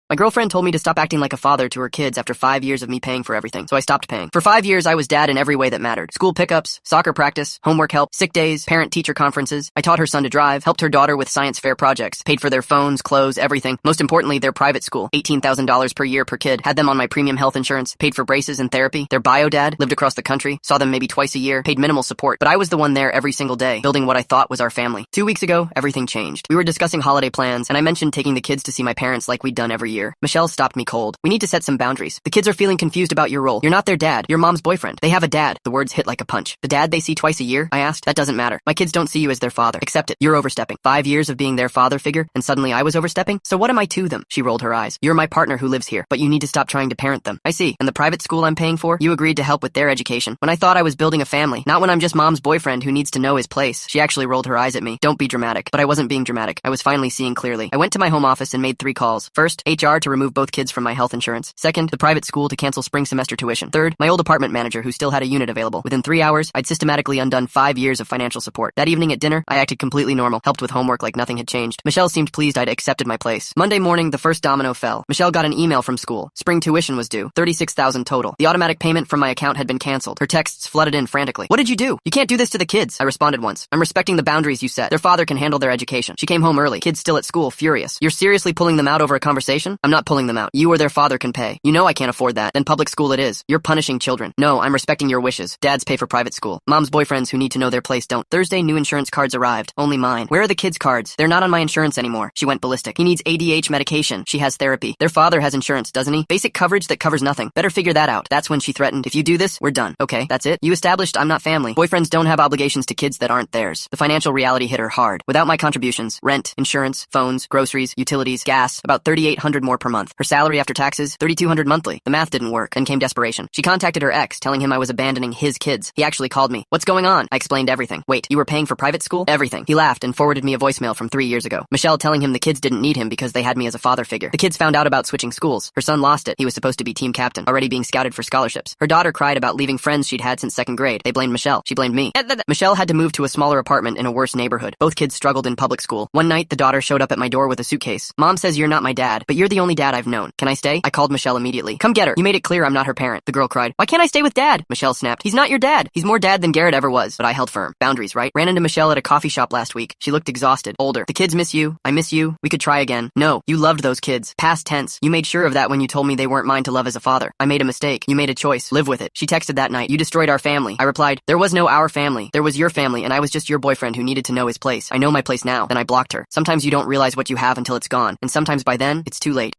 My girlfriend told me to stop acting like a father to her kids after 5 years of me paying for everything, so I stopped paying. For 5 years, I was dad in every way that mattered. School pickups, soccer practice, homework help, sick days, parent-teacher conferences. I taught her son to drive, helped her daughter with science fair projects, paid for their phones, clothes, everything. Most importantly, their private school, $18,000 per year per kid, had them on my premium health insurance, paid for braces and therapy. Their bio dad lived across the country, saw them maybe twice a year, paid minimal support, but I was the one there every single day, building what I thought was our family. 2 weeks ago, everything changed. We were discussing holiday plans, and I mentioned taking the kids to see my parents like we'd done every year. Michelle stopped me cold. We need to set some boundaries. The kids are feeling confused about your role. You're not their dad. You're mom's boyfriend. They have a dad. The words hit like a punch. The dad they see twice a year? I asked. That doesn't matter. My kids don't see you as their father. Accept it. You're overstepping. 5 years of being their father figure, and suddenly I was overstepping? So what am I to them? She rolled her eyes. You're my partner who lives here, but you need to stop trying to parent them. I see. And the private school I'm paying for? You agreed to help with their education. When I thought I was building a family, not when I'm just mom's boyfriend who needs to know his place. She actually rolled her eyes at me. Don't be dramatic. But I wasn't being dramatic. I was finally seeing clearly. I went to my home office and made 3 calls. First, HR to remove both kids from my health insurance. Second, the private school to cancel spring semester tuition. Third, my old apartment manager who still had a unit available. Within 3 hours, I'd systematically undone 5 years of financial support. That evening at dinner, I acted completely normal, helped with homework like nothing had changed. Michelle seemed pleased I'd accepted my place. Monday morning, the first domino fell. Michelle got an email from school. Spring tuition was due. $36,000 total. The automatic payment from my account had been canceled. Her texts flooded in frantically. What did you do? You can't do this to the kids. I responded once. I'm respecting the boundaries you set. Their father can handle their education. She came home early. Kids still at school, furious. You're seriously pulling them out over a conversation? I'm not pulling them out. You or their father can pay. You know I can't afford that. Then public school it is. You're punishing children. No, I'm respecting your wishes. Dads pay for private school. Mom's boyfriends who need to know their place don't. Thursday, new insurance cards arrived. Only mine. Where are the kids' cards? They're not on my insurance anymore. She went ballistic. He needs ADH medication. She has therapy. Their father has insurance, doesn't he? Basic coverage that covers nothing. Better figure that out. That's when she threatened, if you do this, we're done. Okay, that's it. You established I'm not family. Boyfriends don't have obligations to kids that aren't theirs. The financial reality hit her hard. Without my contributions, rent, insurance, phones, groceries, utilities, gas, about $3,800 more per month. Her salary after taxes, $3,200 monthly. The math didn't work. Then came desperation. She contacted her ex, telling him I was abandoning his kids. He actually called me. What's going on? I explained everything. Wait, you were paying for private school? Everything. He laughed and forwarded me a voicemail from 3 years ago. Michelle telling him the kids didn't need him because they had me as a father figure. The kids found out about switching schools. Her son lost it. He was supposed to be team captain, already being scouted for scholarships. Her daughter cried about leaving friends she'd had since 2nd grade. They blamed Michelle. She blamed me. Michelle had to move to a smaller apartment in a worse neighborhood. Both kids struggled in public school. One night, the daughter showed up at my door with a suitcase. Mom says you're not my dad, but you're the only dad I've known. Can I stay? I called Michelle immediately. Come get her. You made it clear I'm not her parent. The girl cried. Why can't I stay with dad? Michelle snapped. He's not your dad. He's more dad than Garrett ever was. But I held firm. Boundaries, right? Ran into Michelle at a coffee shop last week. She looked exhausted, older. The kids miss you. I miss you. We could try again. No, you loved those kids. Past tense. You made sure of that when you told me they weren't mine to love as a father. I made a mistake. You made a choice. Live with it. She texted that night. You destroyed our family. I replied, there was no our family. There was your family, and I was just your boyfriend who needed to know his place. I know my place now. Then I blocked her. Sometimes you don't realize what you have until it's gone, and sometimes by then, it's too late.